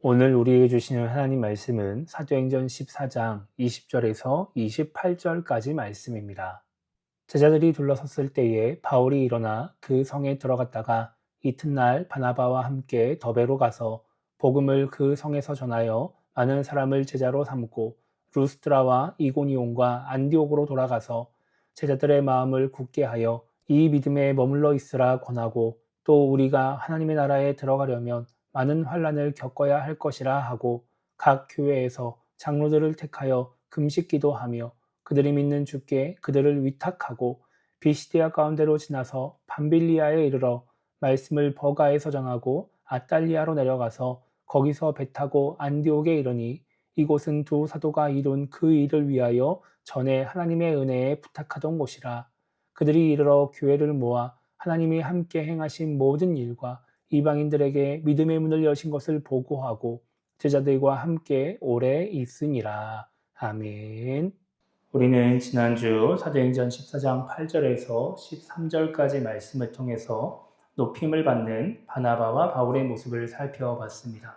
오늘 우리에게 주시는 하나님 말씀은 사도행전 14장 20절에서 28절까지 말씀입니다. 제자들이 둘러섰을 때에 바울이 일어나 그 성에 들어갔다가 이튿날 바나바와 함께 더베로 가서 복음을 그 성에서 전하여 많은 사람을 제자로 삼고 루스드라와 이고니온과 안디옥으로 돌아가서 제자들의 마음을 굳게 하여 이 믿음에 머물러 있으라 권하고 또 우리가 하나님의 나라에 들어가려면 많은 환난을 겪어야 할 것이라 하고 각 교회에서 장로들을 택하여 금식 기도하며 그들이 믿는 주께 그들을 위탁하고 비시디아 가운데로 지나서 밤빌리아에 이르러 말씀을 버가에서 전하고 아달리아로 내려가서 거기서 배 타고 안디옥에 이르니 이곳은 두 사도가 이룬 그 일을 위하여 전에 하나님의 은혜에 부탁하던 곳이라. 그들이 이르러 교회를 모아 하나님이 함께 행하신 모든 일과 이방인들에게 믿음의 문을 여신 것을 보고하고 제자들과 함께 오래 있으니라. 아멘. 우리는 지난주 사도행전 14장 8절에서 13절까지 말씀을 통해서 높임을 받는 바나바와 바울의 모습을 살펴봤습니다.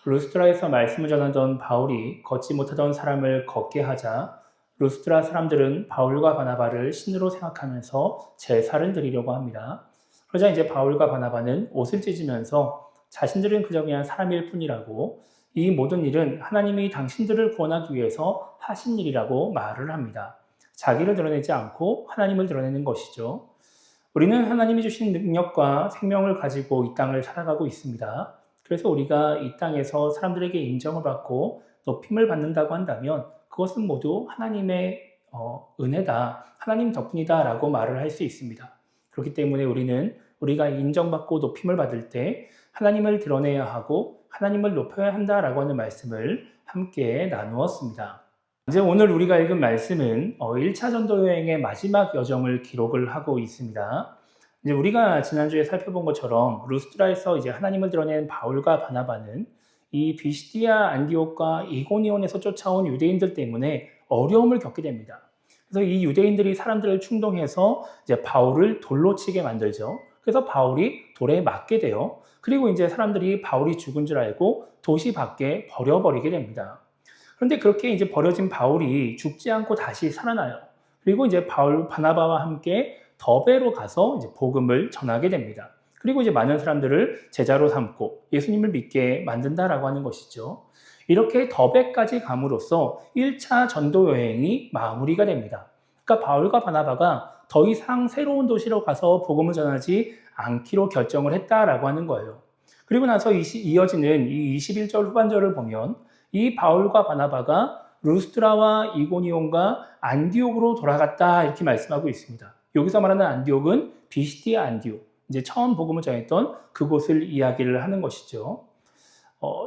루스드라에서 말씀을 전하던 바울이 걷지 못하던 사람을 걷게 하자 루스드라 사람들은 바울과 바나바를 신으로 생각하면서 제사를 드리려고 합니다. 그러자 이제 바울과 바나바는 옷을 찢으면서 자신들은 그저 그냥 사람일 뿐이라고 이 모든 일은 하나님이 당신들을 구원하기 위해서 하신 일이라고 말을 합니다. 자기를 드러내지 않고 하나님을 드러내는 것이죠. 우리는 하나님이 주신 능력과 생명을 가지고 이 땅을 살아가고 있습니다. 그래서 우리가 이 땅에서 사람들에게 인정을 받고 높임을 받는다고 한다면 그것은 모두 하나님의 은혜다, 하나님 덕분이다 라고 말을 할 수 있습니다. 그렇기 때문에 우리는 우리가 인정받고 높임을 받을 때 하나님을 드러내야 하고 하나님을 높여야 한다라고 하는 말씀을 함께 나누었습니다. 이제 오늘 우리가 읽은 말씀은 1차 전도 여행의 마지막 여정을 기록을 하고 있습니다. 이제 우리가 지난주에 살펴본 것처럼 루스드라에서 이제 하나님을 드러낸 바울과 바나바는 이 비시디아 안디옥과 이고니온에서 쫓아온 유대인들 때문에 어려움을 겪게 됩니다. 그래서 이 유대인들이 사람들을 충동해서 이제 바울을 돌로 치게 만들죠. 그래서 바울이 돌에 맞게 돼요. 그리고 이제 사람들이 바울이 죽은 줄 알고 도시 밖에 버려버리게 됩니다. 그런데 그렇게 이제 버려진 바울이 죽지 않고 다시 살아나요. 그리고 이제 바나바와 함께 더베로 가서 이제 복음을 전하게 됩니다. 그리고 이제 많은 사람들을 제자로 삼고 예수님을 믿게 만든다라고 하는 것이죠. 이렇게 더베까지 감으로써 1차 전도 여행이 마무리가 됩니다. 그러니까 바울과 바나바가 더 이상 새로운 도시로 가서 복음을 전하지 않기로 결정을 했다라고 하는 거예요. 그리고 나서 이어지는 이 21절 후반절을 보면 이 바울과 바나바가 루스드라와 이고니온과 안디옥으로 돌아갔다 이렇게 말씀하고 있습니다. 여기서 말하는 안디옥은 비시디아 안디옥, 이제 처음 복음을 전했던 그곳을 이야기를 하는 것이죠.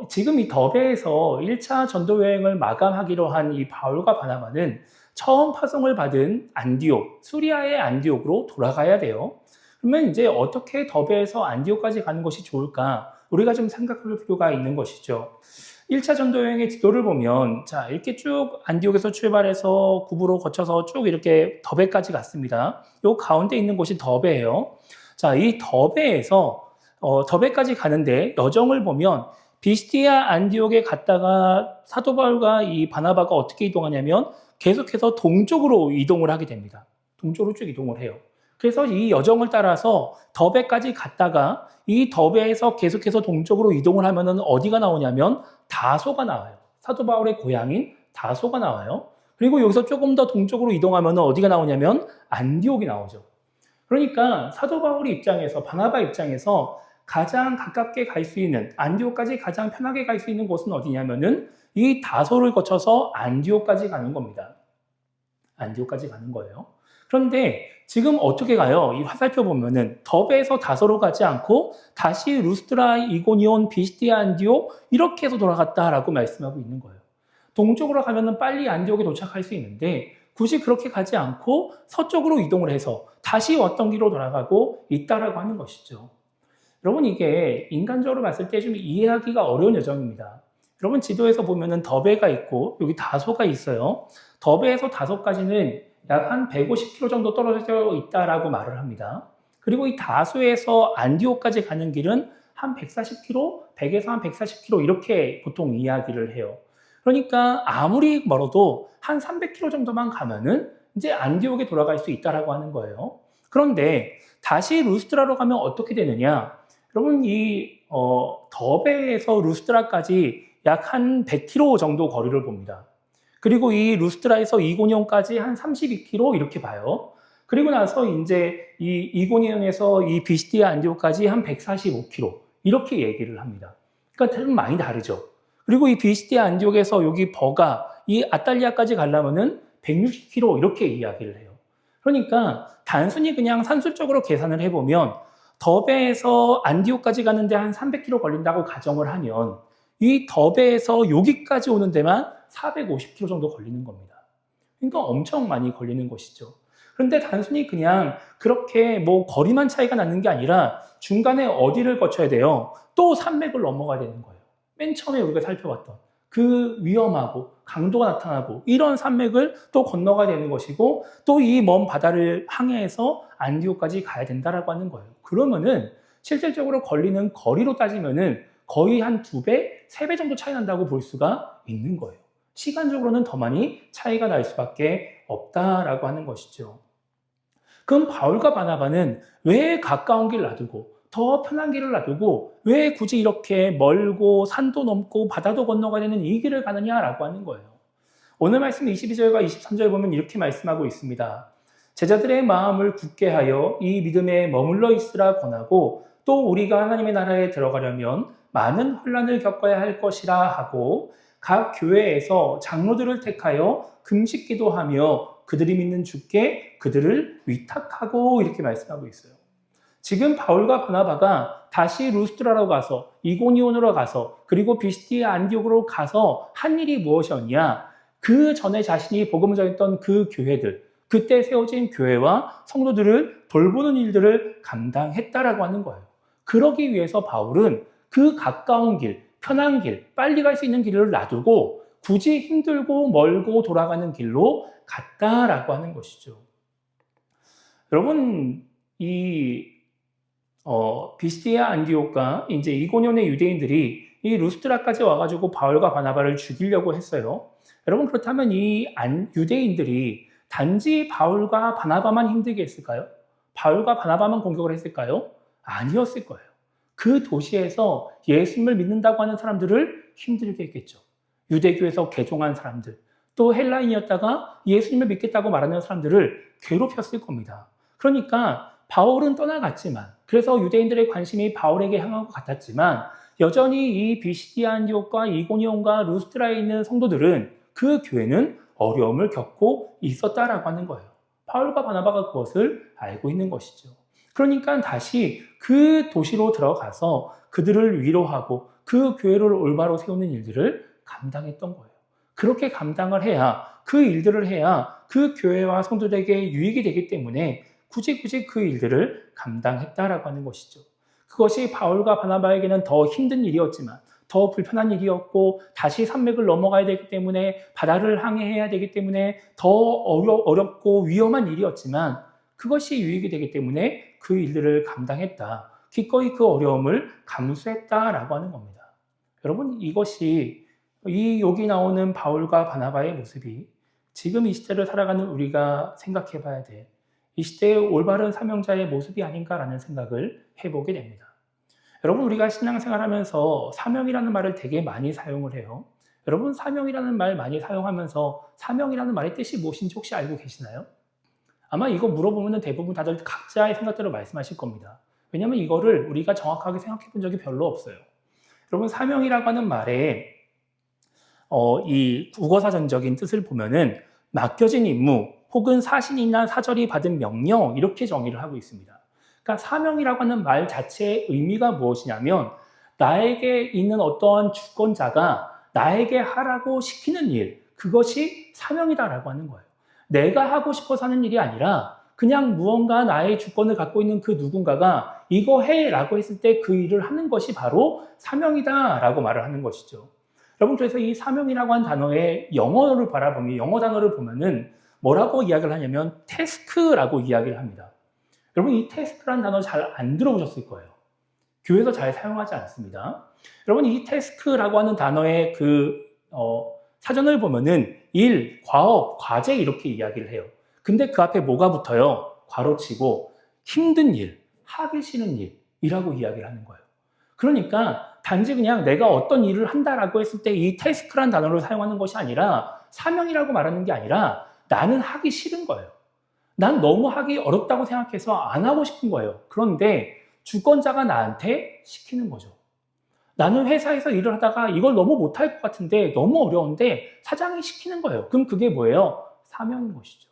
지금 이 더베에서 1차 전도 여행을 마감하기로 한 이 바울과 바나바는 처음 파송을 받은 안디옥, 수리아의 안디옥으로 돌아가야 돼요. 그러면 이제 어떻게 더베에서 안디옥까지 가는 것이 좋을까? 우리가 좀 생각할 필요가 있는 것이죠. 1차 전도 여행의 지도를 보면 자 이렇게 쭉 안디옥에서 출발해서 구부로 거쳐서 쭉 이렇게 더베까지 갔습니다. 요 가운데 있는 곳이 더베예요. 자, 이 더베에서 더베까지 가는데 여정을 보면 비시디아 안디옥에 갔다가 사도 바울과 이 바나바가 어떻게 이동하냐면 계속해서 동쪽으로 이동을 하게 됩니다. 동쪽으로 쭉 이동을 해요. 그래서 이 여정을 따라서 더베까지 갔다가 이 더베에서 계속해서 동쪽으로 이동을 하면은 어디가 나오냐면 다소가 나와요. 사도 바울의 고향인 다소가 나와요. 그리고 여기서 조금 더 동쪽으로 이동하면 어디가 나오냐면 안디옥이 나오죠. 그러니까 사도 바울의 입장에서 바나바 입장에서 가장 가깝게 갈 수 있는 안디옥까지 가장 편하게 갈 수 있는 곳은 어디냐면은 이 다소를 거쳐서 안디옥까지 가는 겁니다. 안디옥까지 가는 거예요. 그런데 지금 어떻게 가요? 이 화살표 보면은 더베에서 다소로 가지 않고 다시 루스드라, 이고니온, 비시디아, 안디옥 이렇게 해서 돌아갔다라고 말씀하고 있는 거예요. 동쪽으로 가면은 빨리 안디옥에 도착할 수 있는데 굳이 그렇게 가지 않고 서쪽으로 이동을 해서 다시 왔던 길로 돌아가고 있다라고 하는 것이죠. 여러분 이게 인간적으로 봤을 때 좀 이해하기가 어려운 여정입니다. 여러분 지도에서 보면은 더베가 있고 여기 다소가 있어요. 더베에서 다소까지는 약 한 150km 정도 떨어져 있다라고 말을 합니다. 그리고 이 다소에서 안디옥까지 가는 길은 한 140km, 100에서 한 140km 이렇게 보통 이야기를 해요. 그러니까 아무리 멀어도 한 300km 정도만 가면은 이제 안디옥에 돌아갈 수 있다라고 하는 거예요. 그런데 다시 루스드라로 가면 어떻게 되느냐? 여러분 더베에서 루스드라까지 약 한 100km 정도 거리를 봅니다. 그리고 이 루스드라에서 이고니온까지 한 32km 이렇게 봐요. 그리고 나서 이제 이 이고니온에서 이 비시디아 안디옥까지 한 145km 이렇게 얘기를 합니다. 그러니까 좀 많이 다르죠. 그리고 이 비시디아 안디옥에서 여기 버가 이 아탈리아까지 가려면은 160km 이렇게 이야기를 해요. 그러니까 단순히 그냥 산술적으로 계산을 해보면 더베에서 안디옥까지 가는데 한 300km 걸린다고 가정을 하면 이 더베에서 여기까지 오는 데만 450km 정도 걸리는 겁니다. 그러니까 엄청 많이 걸리는 것이죠. 그런데 단순히 그냥 그렇게 뭐 거리만 차이가 나는 게 아니라 중간에 어디를 거쳐야 돼요? 또 산맥을 넘어가야 되는 거예요. 맨 처음에 우리가 살펴봤던 그 위험하고 강도가 나타나고 이런 산맥을 또 건너가야 되는 것이고 또 이 먼 바다를 항해해서 안디옥까지 가야 된다라고 하는 거예요. 그러면은 실질적으로 걸리는 거리로 따지면은 거의 한 2배, 3배 정도 차이 난다고 볼 수가 있는 거예요. 시간적으로는 더 많이 차이가 날 수밖에 없다라고 하는 것이죠. 그럼 바울과 바나바는 왜 가까운 길 놔두고 더 편한 길을 놔두고 왜 굳이 이렇게 멀고 산도 넘고 바다도 건너가야 되는 이 길을 가느냐라고 하는 거예요. 오늘 말씀 22절과 23절 보면 이렇게 말씀하고 있습니다. 제자들의 마음을 굳게 하여 이 믿음에 머물러 있으라 권하고 또 우리가 하나님의 나라에 들어가려면 많은 혼란을 겪어야 할 것이라 하고 각 교회에서 장로들을 택하여 금식 기도하며 그들이 믿는 주께 그들을 위탁하고 이렇게 말씀하고 있어요. 지금 바울과 바나바가 다시 루스드라로 가서 이고니온으로 가서 그리고 비시디아 안디옥으로 가서 한 일이 무엇이었냐? 그 전에 자신이 복음을 전했던 그 교회들, 그때 세워진 교회와 성도들을 돌보는 일들을 감당했다라고 하는 거예요. 그러기 위해서 바울은 그 가까운 길, 편한 길, 빨리 갈 수 있는 길을 놔두고 굳이 힘들고 멀고 돌아가는 길로 갔다라고 하는 것이죠. 여러분, 비시디아 안디옥과 이제 이고니온의 유대인들이 이 루스드라까지 와가지고 바울과 바나바를 죽이려고 했어요. 여러분, 그렇다면 이 유대인들이 단지 바울과 바나바만 힘들게 했을까요? 바울과 바나바만 공격을 했을까요? 아니었을 거예요. 그 도시에서 예수님을 믿는다고 하는 사람들을 힘들게 했겠죠. 유대교에서 개종한 사람들, 또 헬라인이었다가 예수님을 믿겠다고 말하는 사람들을 괴롭혔을 겁니다. 그러니까 바울은 떠나갔지만, 그래서 유대인들의 관심이 바울에게 향한 것 같았지만 여전히 이 비시디아 안디옥과 이고니온과 루스드라에 있는 성도들은 그 교회는 어려움을 겪고 있었다라고 하는 거예요. 바울과 바나바가 그것을 알고 있는 것이죠. 그러니까 다시 그 도시로 들어가서 그들을 위로하고 그 교회를 올바로 세우는 일들을 감당했던 거예요. 그렇게 감당을 해야, 그 일들을 해야 그 교회와 성도들에게 유익이 되기 때문에 굳이 그 일들을 감당했다라고 하는 것이죠. 그것이 바울과 바나바에게는 더 힘든 일이었지만, 더 불편한 일이었고, 다시 산맥을 넘어가야 되기 때문에, 바다를 항해해야 되기 때문에 더 어렵고 위험한 일이었지만 그것이 유익이 되기 때문에 그 일들을 감당했다. 기꺼이 그 어려움을 감수했다라고 하는 겁니다. 여러분, 이것이 여기 나오는 바울과 바나바의 모습이 지금 이 시대를 살아가는 우리가 생각해 봐야 돼. 이 시대의 올바른 사명자의 모습이 아닌가라는 생각을 해보게 됩니다. 여러분, 우리가 신앙생활하면서 사명이라는 말을 되게 많이 사용을 해요. 여러분, 사명이라는 말 많이 사용하면서 사명이라는 말의 뜻이 무엇인지 혹시 알고 계시나요? 아마 이거 물어보면 대부분 다들 각자의 생각대로 말씀하실 겁니다. 왜냐하면 이거를 우리가 정확하게 생각해 본 적이 별로 없어요. 여러분, 사명이라고 하는 말에 이 국어사전적인 뜻을 보면은 맡겨진 임무 혹은 사신이나 사절이 받은 명령 이렇게 정의를 하고 있습니다. 그러니까 사명이라고 하는 말 자체의 의미가 무엇이냐면 나에게 있는 어떠한 주권자가 나에게 하라고 시키는 일, 그것이 사명이다라고 하는 거예요. 내가 하고 싶어서 하는 일이 아니라 그냥 무언가 나의 주권을 갖고 있는 그 누군가가 이거 해라고 했을 때 그 일을 하는 것이 바로 사명이다라고 말을 하는 것이죠. 여러분, 그래서 이 사명이라고 하는 단어의 영어 단어를 보면은 뭐라고 이야기를 하냐면 태스크라고 이야기를 합니다. 여러분, 이 태스크라는 단어 잘 안 들어보셨을 거예요. 교회에서 잘 사용하지 않습니다. 여러분 이 태스크라고 하는 단어의 사전을 보면은 일, 과업, 과제 이렇게 이야기를 해요. 근데 그 앞에 뭐가 붙어요? 괄호치고 힘든 일, 하기 싫은 일이라고 이야기를 하는 거예요. 그러니까 단지 그냥 내가 어떤 일을 한다라고 했을 때 이 태스크란 단어를 사용하는 것이 아니라 사명이라고 말하는 게 아니라 나는 하기 싫은 거예요. 난 너무 하기 어렵다고 생각해서 안 하고 싶은 거예요. 그런데 주권자가 나한테 시키는 거죠. 나는 회사에서 일을 하다가 이걸 너무 못할 것 같은데 너무 어려운데 사장이 시키는 거예요. 그럼 그게 뭐예요? 사명인 것이죠.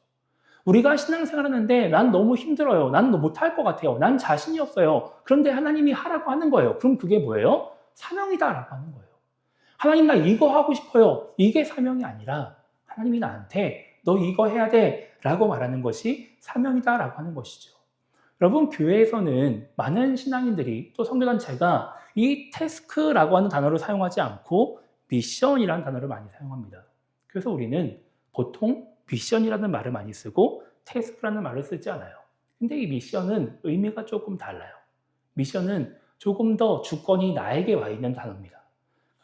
우리가 신앙생활 하는데 난 너무 힘들어요. 난 못할 것 같아요. 난 자신이 없어요. 그런데 하나님이 하라고 하는 거예요. 그럼 그게 뭐예요? 사명이다라고 하는 거예요. 하나님 나 이거 하고 싶어요. 이게 사명이 아니라 하나님이 나한테 너 이거 해야 돼 라고 말하는 것이 사명이다라고 하는 것이죠. 여러분 교회에서는 많은 신앙인들이 또 성교단체가 이 태스크라고 하는 단어를 사용하지 않고 미션이라는 단어를 많이 사용합니다. 그래서 우리는 보통 미션이라는 말을 많이 쓰고 태스크라는 말을 쓰지 않아요. 근데 이 미션은 의미가 조금 달라요. 미션은 조금 더 주권이 나에게 와 있는 단어입니다.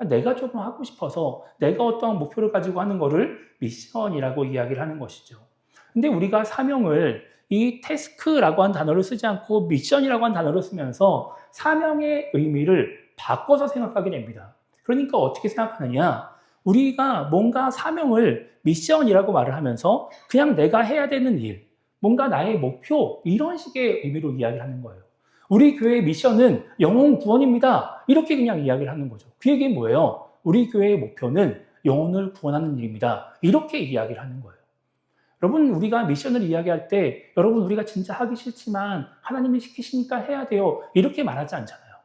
내가 조금 하고 싶어서 내가 어떠한 목표를 가지고 하는 거를 미션이라고 이야기를 하는 것이죠. 근데 우리가 사명을 이 태스크라고 한 단어를 쓰지 않고 미션이라고 한 단어를 쓰면서 사명의 의미를 바꿔서 생각하게 됩니다. 그러니까 어떻게 생각하느냐? 우리가 뭔가 사명을 미션이라고 말을 하면서 그냥 내가 해야 되는 일, 뭔가 나의 목표 이런 식의 의미로 이야기를 하는 거예요. 우리 교회의 미션은 영혼 구원입니다. 이렇게 그냥 이야기를 하는 거죠. 그 얘기는 뭐예요? 우리 교회의 목표는 영혼을 구원하는 일입니다. 이렇게 이야기를 하는 거예요. 여러분 우리가 미션을 이야기할 때 여러분 우리가 진짜 하기 싫지만 하나님이 시키시니까 해야 돼요. 이렇게 말하지 않잖아요.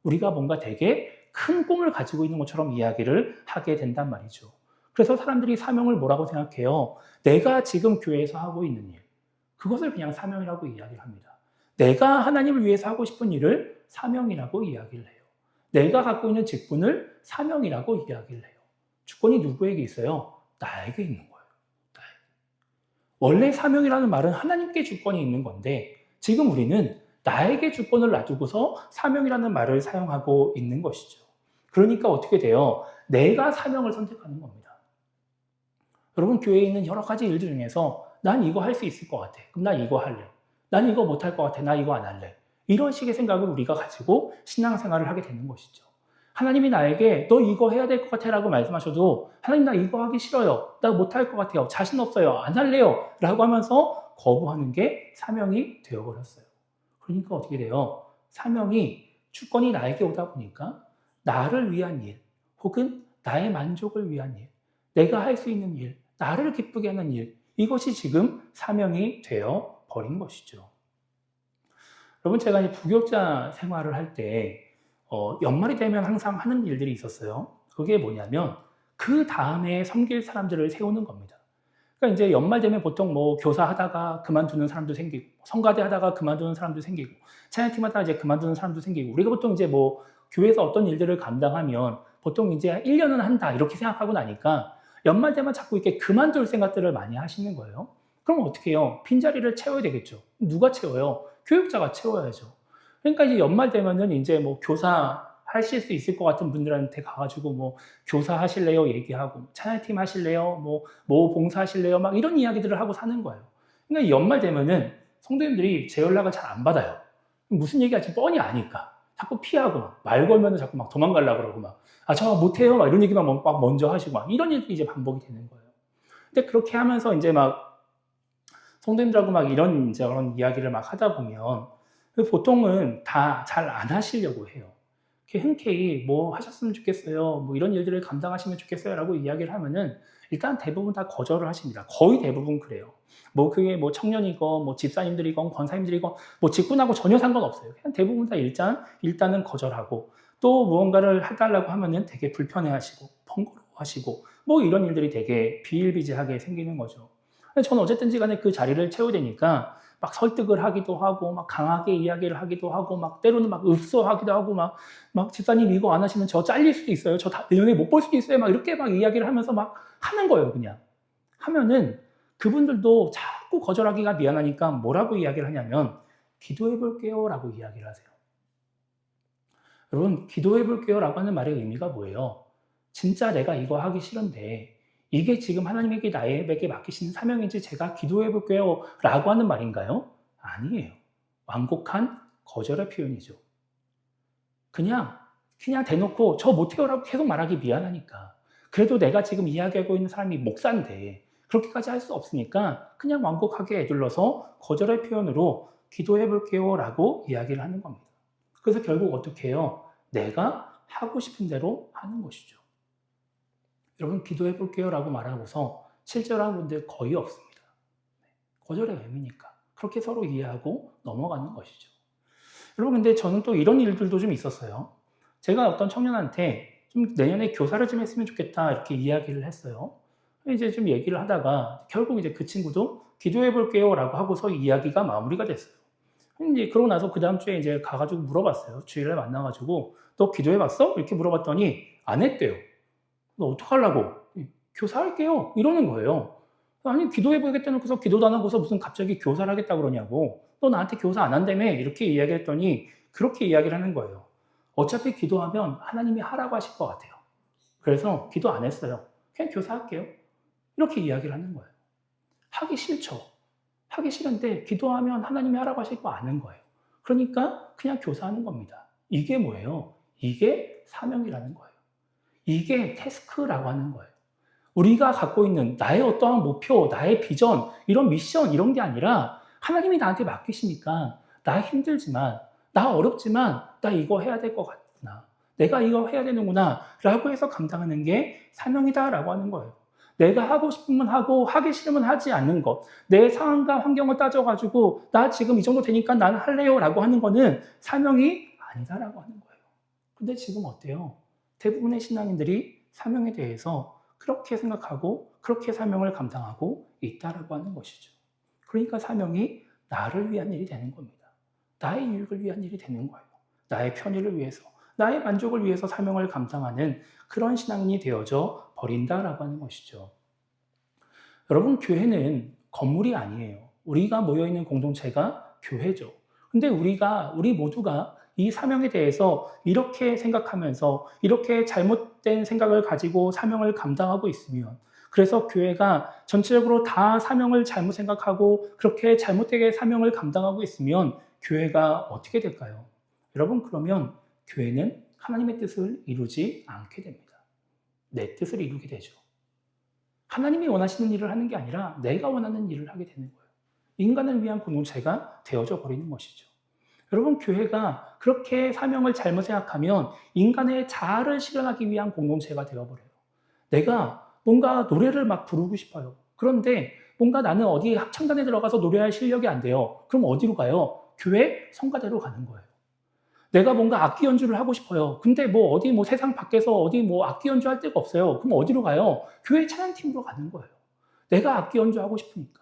우리가 뭔가 되게 큰 꿈을 가지고 있는 것처럼 이야기를 하게 된단 말이죠. 그래서 사람들이 사명을 뭐라고 생각해요? 내가 지금 교회에서 하고 있는 일. 그것을 그냥 사명이라고 이야기를 합니다. 내가 하나님을 위해서 하고 싶은 일을 사명이라고 이야기를 해요. 내가 갖고 있는 직분을 사명이라고 이야기를 해요. 주권이 누구에게 있어요? 나에게 있는 거예요. 원래 사명이라는 말은 하나님께 주권이 있는 건데 지금 우리는 나에게 주권을 놔두고서 사명이라는 말을 사용하고 있는 것이죠. 그러니까 어떻게 돼요? 내가 사명을 선택하는 겁니다. 여러분 교회에 있는 여러 가지 일들 중에서 난 이거 할 수 있을 것 같아. 그럼 나 이거 할래. 난 이거 못할 것 같아. 나 이거 안 할래. 이런 식의 생각을 우리가 가지고 신앙생활을 하게 되는 것이죠. 하나님이 나에게 너 이거 해야 될 것 같아 라고 말씀하셔도 하나님 나 이거 하기 싫어요. 나 못할 것 같아요. 자신 없어요. 안 할래요. 라고 하면서 거부하는 게 사명이 되어버렸어요. 그러니까 어떻게 돼요? 사명이 주권이 나에게 오다 보니까 나를 위한 일 혹은 나의 만족을 위한 일 내가 할 수 있는 일 나를 기쁘게 하는 일 이것이 지금 사명이 되어 버린 것이죠. 여러분 제가 이제 부교육자 생활을 할 때 연말이 되면 항상 하는 일들이 있었어요. 그게 뭐냐면 그 다음에 섬길 사람들을 세우는 겁니다. 그러니까 이제 연말 되면 보통 뭐 교사 하다가 그만두는 사람도 생기고 성가대 하다가 그만두는 사람도 생기고 찬양팀 하다가 이제 그만두는 사람도 생기고 우리가 보통 이제 뭐 교회에서 어떤 일들을 감당하면 보통 이제 1년은 한다 이렇게 생각하고 나니까 연말 되면 자꾸 이렇게 그만둘 생각들을 많이 하시는 거예요. 그럼 어떻게 해요? 빈자리를 채워야 되겠죠. 누가 채워요? 교육자가 채워야죠. 그러니까 이제 연말 되면은 이제 뭐 교사 하실 수 있을 것 같은 분들한테 가가지고 뭐 교사 하실래요? 얘기하고 찬양팀 하실래요? 뭐 봉사 하실래요? 막 이런 이야기들을 하고 사는 거예요. 그러니까 연말 되면은 성도님들이 제 연락을 잘 안 받아요. 무슨 얘기할지 뻔히 아니까. 자꾸 피하고 말 걸면은 자꾸 막 도망가려고 그러고 막 저 못해요. 막 이런 얘기만 막 먼저 하시고 막 이런 일이 이제 반복이 되는 거예요. 근데 그렇게 하면서 이제 막 성도님들하고 막 이런 이제 그런 이야기를 막 하다 보면 보통은 다 잘 안 하시려고 해요. 이렇게 흔쾌히 뭐 하셨으면 좋겠어요. 뭐 이런 일들을 감당하시면 좋겠어요. 라고 이야기를 하면은 일단 대부분 다 거절을 하십니다. 거의 대부분 그래요. 뭐 그게 뭐 청년이건 뭐 집사님들이건 권사님들이건 뭐 직분하고 전혀 상관없어요. 그냥 대부분 다 일단은 거절하고 또 무언가를 해달라고 하면은 되게 불편해하시고 번거로워하시고 뭐 이런 일들이 되게 비일비재하게 생기는 거죠. 저는 어쨌든지 간에 그 자리를 채워야 되니까 막 설득을 하기도 하고 막 강하게 이야기를 하기도 하고 막 때로는 막 읍소하기도 하고 막 집사님 이거 안 하시면 저 잘릴 수도 있어요. 저 내년에 못 볼 수도 있어요. 막 이렇게 막 이야기를 하면서 막 하는 거예요. 그냥 하면은 그분들도 자꾸 거절하기가 미안하니까 뭐라고 이야기를 하냐면 기도해 볼게요 라고 이야기를 하세요. 여러분, 기도해 볼게요 라고 하는 말의 의미가 뭐예요? 진짜 내가 이거 하기 싫은데 이게 지금 하나님에게 나에게 맡기시는 사명인지 제가 기도해 볼게요 라고 하는 말인가요? 아니에요. 완곡한 거절의 표현이죠. 그냥 대놓고 저 못해요라고 계속 말하기 미안하니까. 그래도 내가 지금 이야기하고 있는 사람이 목사인데 그렇게까지 할 수 없으니까 그냥 완곡하게 에둘러서 거절의 표현으로 기도해 볼게요 라고 이야기를 하는 겁니다. 그래서 결국 어떻게 해요? 내가 하고 싶은 대로 하는 것이죠. 여러분, 기도해 볼게요 라고 말하고서 실제로하는 분들 거의 없습니다. 거절의 의미니까. 그렇게 서로 이해하고 넘어가는 것이죠. 여러분, 근데 저는 또 이런 일들도 좀 있었어요. 제가 어떤 청년한테 좀 내년에 교사를 좀 했으면 좋겠다 이렇게 이야기를 했어요. 이제 좀 얘기를 하다가 결국 이제 그 친구도 기도해 볼게요 라고 하고서 이야기가 마무리가 됐어요. 이제 그러고 나서 그 다음 주에 이제 가가지고 물어봤어요. 주일날 만나가지고 너 기도해 봤어? 이렇게 물어봤더니 안 했대요. 너 어떡하려고? 교사할게요. 이러는 거예요. 아니, 기도해 보겠다는 거서 기도도 안 하고서 무슨 갑자기 교사를 하겠다 그러냐고. 너 나한테 교사 안 한다며? 이렇게 이야기했더니 그렇게 이야기를 하는 거예요. 어차피 기도하면 하나님이 하라고 하실 것 같아요. 그래서 기도 안 했어요. 그냥 교사할게요. 이렇게 이야기를 하는 거예요. 하기 싫죠. 하기 싫은데 기도하면 하나님이 하라고 하실 거 아는 거예요. 그러니까 그냥 교사하는 겁니다. 이게 뭐예요? 이게 사명이라는 거예요. 이게 태스크라고 하는 거예요. 우리가 갖고 있는 나의 어떠한 목표, 나의 비전, 이런 미션, 이런 게 아니라 하나님이 나한테 맡기시니까 나 힘들지만, 나 어렵지만, 나 이거 해야 될 것 같구나. 내가 이거 해야 되는구나. 라고 해서 감당하는 게 사명이다라고 하는 거예요. 내가 하고 싶으면 하고, 하기 싫으면 하지 않는 것. 내 상황과 환경을 따져가지고, 나 지금 이 정도 되니까 나는 할래요. 라고 하는 거는 사명이 아니다라고 하는 거예요. 근데 지금 어때요? 대부분의 신앙인들이 사명에 대해서 그렇게 생각하고 그렇게 사명을 감당하고 있다라고 하는 것이죠. 그러니까 사명이 나를 위한 일이 되는 겁니다. 나의 유익을 위한 일이 되는 거예요. 나의 편의를 위해서, 나의 만족을 위해서 사명을 감당하는 그런 신앙인이 되어져 버린다라고 하는 것이죠. 여러분, 교회는 건물이 아니에요. 우리가 모여있는 공동체가 교회죠. 근데 우리 모두가 이 사명에 대해서 이렇게 생각하면서 이렇게 잘못된 생각을 가지고 사명을 감당하고 있으면, 그래서 교회가 전체적으로 다 사명을 잘못 생각하고 그렇게 잘못되게 사명을 감당하고 있으면 교회가 어떻게 될까요? 여러분, 그러면 교회는 하나님의 뜻을 이루지 않게 됩니다. 내 뜻을 이루게 되죠. 하나님이 원하시는 일을 하는 게 아니라 내가 원하는 일을 하게 되는 거예요. 인간을 위한 공동체가 되어져 버리는 것이죠. 여러분, 교회가 그렇게 사명을 잘못 생각하면 인간의 자아를 실현하기 위한 공동체가 되어버려요. 내가 뭔가 노래를 막 부르고 싶어요. 그런데 뭔가 나는 어디 합창단에 들어가서 노래할 실력이 안 돼요. 그럼 어디로 가요? 교회 성가대로 가는 거예요. 내가 뭔가 악기 연주를 하고 싶어요. 근데 뭐 어디 뭐 세상 밖에서 어디 뭐 악기 연주할 데가 없어요. 그럼 어디로 가요? 교회 찬양팀으로 가는 거예요. 내가 악기 연주하고 싶으니까.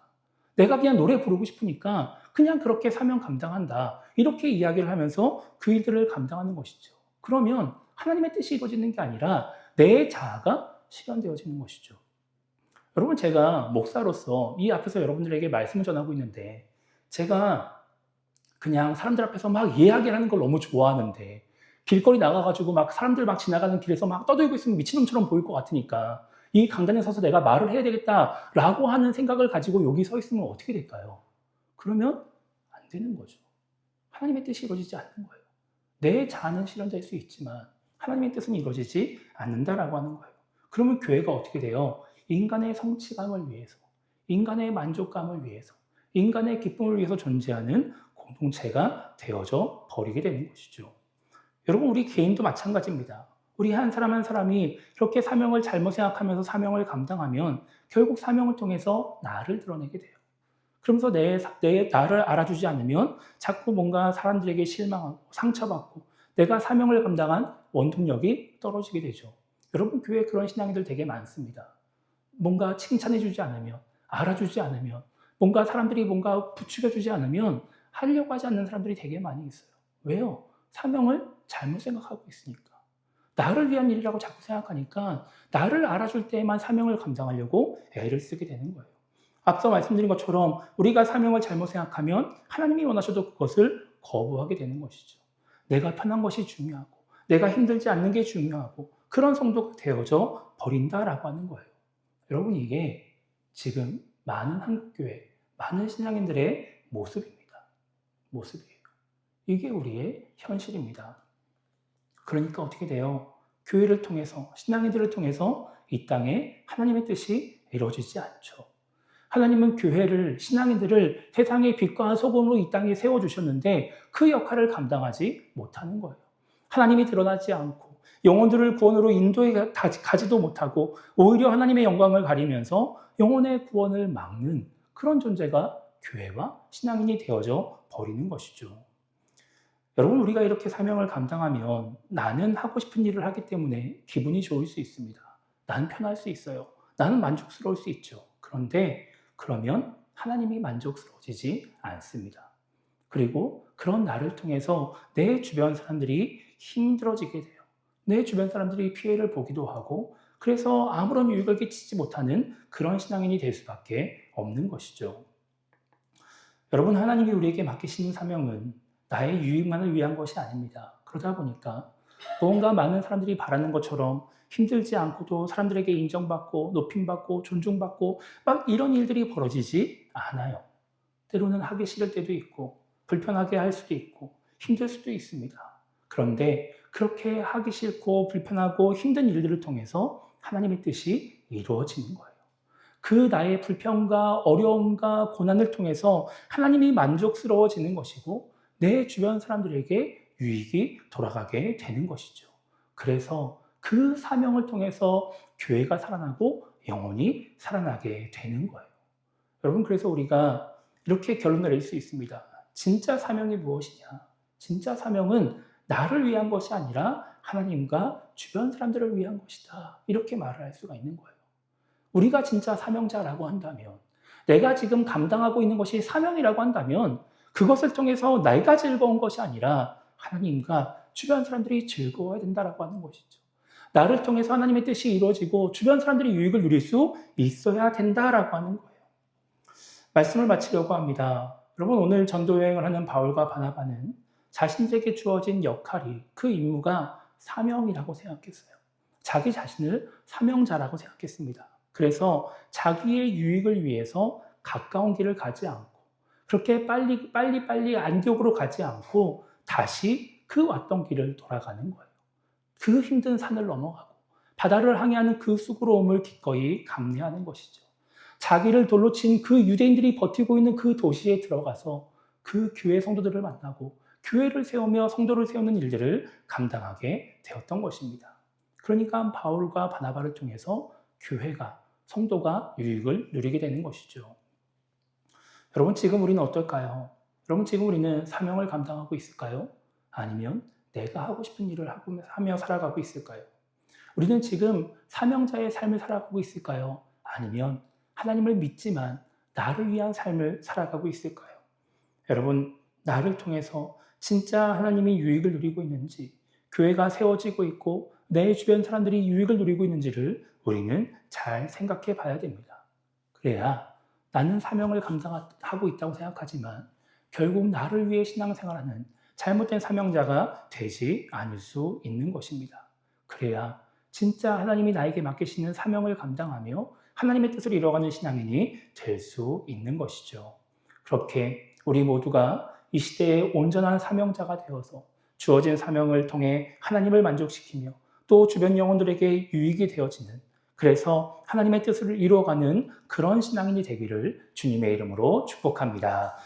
내가 그냥 노래 부르고 싶으니까 그냥 그렇게 사명 감당한다. 이렇게 이야기를 하면서 그 일들을 감당하는 것이죠. 그러면 하나님의 뜻이 이루어지는 게 아니라 내 자아가 실현되어지는 것이죠. 여러분, 제가 목사로서 이 앞에서 여러분들에게 말씀을 전하고 있는데 제가 그냥 사람들 앞에서 막 이야기를 하는 걸 너무 좋아하는데 길거리 나가가지고 막 사람들 막 지나가는 길에서 막 떠들고 있으면 미친놈처럼 보일 것 같으니까 이 강단에 서서 내가 말을 해야 되겠다라고 하는 생각을 가지고 여기 서 있으면 어떻게 될까요? 그러면 안 되는 거죠. 하나님의 뜻이 이루어지지 않는 거예요. 내 자아는 실현될 수 있지만 하나님의 뜻은 이루어지지 않는다라고 하는 거예요. 그러면 교회가 어떻게 돼요? 인간의 성취감을 위해서, 인간의 만족감을 위해서, 인간의 기쁨을 위해서 존재하는 공동체가 되어져 버리게 되는 것이죠. 여러분, 우리 개인도 마찬가지입니다. 우리 한 사람 한 사람이 그렇게 사명을 잘못 생각하면서 사명을 감당하면 결국 사명을 통해서 나를 드러내게 돼요. 그러면서 나를 알아주지 않으면 자꾸 뭔가 사람들에게 실망하고 상처받고 내가 사명을 감당한 원동력이 떨어지게 되죠. 여러분, 교회에 그런 신앙인들 되게 많습니다. 뭔가 칭찬해주지 않으면, 알아주지 않으면, 뭔가 사람들이 뭔가 부추겨주지 않으면 하려고 하지 않는 사람들이 되게 많이 있어요. 왜요? 사명을 잘못 생각하고 있으니까. 나를 위한 일이라고 자꾸 생각하니까 나를 알아줄 때에만 사명을 감당하려고 애를 쓰게 되는 거예요. 앞서 말씀드린 것처럼 우리가 사명을 잘못 생각하면 하나님이 원하셔도 그것을 거부하게 되는 것이죠. 내가 편한 것이 중요하고 내가 힘들지 않는 게 중요하고 그런 성도가 되어져 버린다라고 하는 거예요. 여러분, 이게 지금 많은 한국교회, 많은 신앙인들의 모습입니다. 모습이에요. 이게 우리의 현실입니다. 그러니까 어떻게 돼요? 교회를 통해서, 신앙인들을 통해서 이 땅에 하나님의 뜻이 이루어지지 않죠. 하나님은 교회를, 신앙인들을 세상의 빛과 소금으로 이 땅에 세워주셨는데 그 역할을 감당하지 못하는 거예요. 하나님이 드러나지 않고 영혼들을 구원으로 인도해 가지도 못하고 오히려 하나님의 영광을 가리면서 영혼의 구원을 막는 그런 존재가 교회와 신앙인이 되어져 버리는 것이죠. 여러분, 우리가 이렇게 사명을 감당하면 나는 하고 싶은 일을 하기 때문에 기분이 좋을 수 있습니다. 나는 편할 수 있어요. 나는 만족스러울 수 있죠. 그런데 그러면 하나님이 만족스러워지지 않습니다. 그리고 그런 나를 통해서 내 주변 사람들이 힘들어지게 돼요. 내 주변 사람들이 피해를 보기도 하고 그래서 아무런 유익을 끼치지 못하는 그런 신앙인이 될 수밖에 없는 것이죠. 여러분, 하나님이 우리에게 맡기시는 사명은 나의 유익만을 위한 것이 아닙니다. 그러다 보니까 무언가 많은 사람들이 바라는 것처럼 힘들지 않고도 사람들에게 인정받고 높임받고 존중받고 막 이런 일들이 벌어지지 않아요. 때로는 하기 싫을 때도 있고 불편하게 할 수도 있고 힘들 수도 있습니다. 그런데 그렇게 하기 싫고 불편하고 힘든 일들을 통해서 하나님의 뜻이 이루어지는 거예요. 그 나의 불평과 어려움과 고난을 통해서 하나님이 만족스러워지는 것이고 내 주변 사람들에게 유익이 돌아가게 되는 것이죠. 그래서 그 사명을 통해서 교회가 살아나고 영혼이 살아나게 되는 거예요. 여러분, 그래서 우리가 이렇게 결론을 낼 수 있습니다. 진짜 사명이 무엇이냐? 진짜 사명은 나를 위한 것이 아니라 하나님과 주변 사람들을 위한 것이다. 이렇게 말을 할 수가 있는 거예요. 우리가 진짜 사명자라고 한다면, 내가 지금 감당하고 있는 것이 사명이라고 한다면 그것을 통해서 내가 즐거운 것이 아니라 하나님과 주변 사람들이 즐거워야 된다라고 하는 것이죠. 나를 통해서 하나님의 뜻이 이루어지고 주변 사람들이 유익을 누릴 수 있어야 된다라고 하는 거예요. 말씀을 마치려고 합니다. 여러분, 오늘 전도 여행을 하는 바울과 바나바는 자신들에게 주어진 역할이, 그 임무가 사명이라고 생각했어요. 자기 자신을 사명자라고 생각했습니다. 그래서 자기의 유익을 위해서 가까운 길을 가지 않고 그렇게 빨리 안디옥으로 가지 않고 다시 그 왔던 길을 돌아가는 거예요. 그 힘든 산을 넘어가고 바다를 항해하는 그 수고로움을 기꺼이 감내하는 것이죠. 자기를 돌로 친 그 유대인들이 버티고 있는 그 도시에 들어가서 그 교회 성도들을 만나고 교회를 세우며 성도를 세우는 일들을 감당하게 되었던 것입니다. 그러니까 바울과 바나바를 통해서 교회가, 성도가 유익을 누리게 되는 것이죠. 여러분, 지금 우리는 어떨까요? 여러분, 지금 우리는 사명을 감당하고 있을까요? 아니면 내가 하고 싶은 일을 하며 살아가고 있을까요? 우리는 지금 사명자의 삶을 살아가고 있을까요? 아니면 하나님을 믿지만 나를 위한 삶을 살아가고 있을까요? 여러분, 나를 통해서 진짜 하나님이 유익을 누리고 있는지, 교회가 세워지고 있고 내 주변 사람들이 유익을 누리고 있는지를 우리는 잘 생각해 봐야 됩니다. 그래야 나는 사명을 감당하고 있다고 생각하지만 결국 나를 위해 신앙생활하는 잘못된 사명자가 되지 않을 수 있는 것입니다. 그래야 진짜 하나님이 나에게 맡기시는 사명을 감당하며 하나님의 뜻을 이뤄가는 신앙인이 될 수 있는 것이죠. 그렇게 우리 모두가 이 시대의 온전한 사명자가 되어서 주어진 사명을 통해 하나님을 만족시키며 또 주변 영혼들에게 유익이 되어지는, 그래서 하나님의 뜻을 이루어가는 그런 신앙인이 되기를 주님의 이름으로 축복합니다.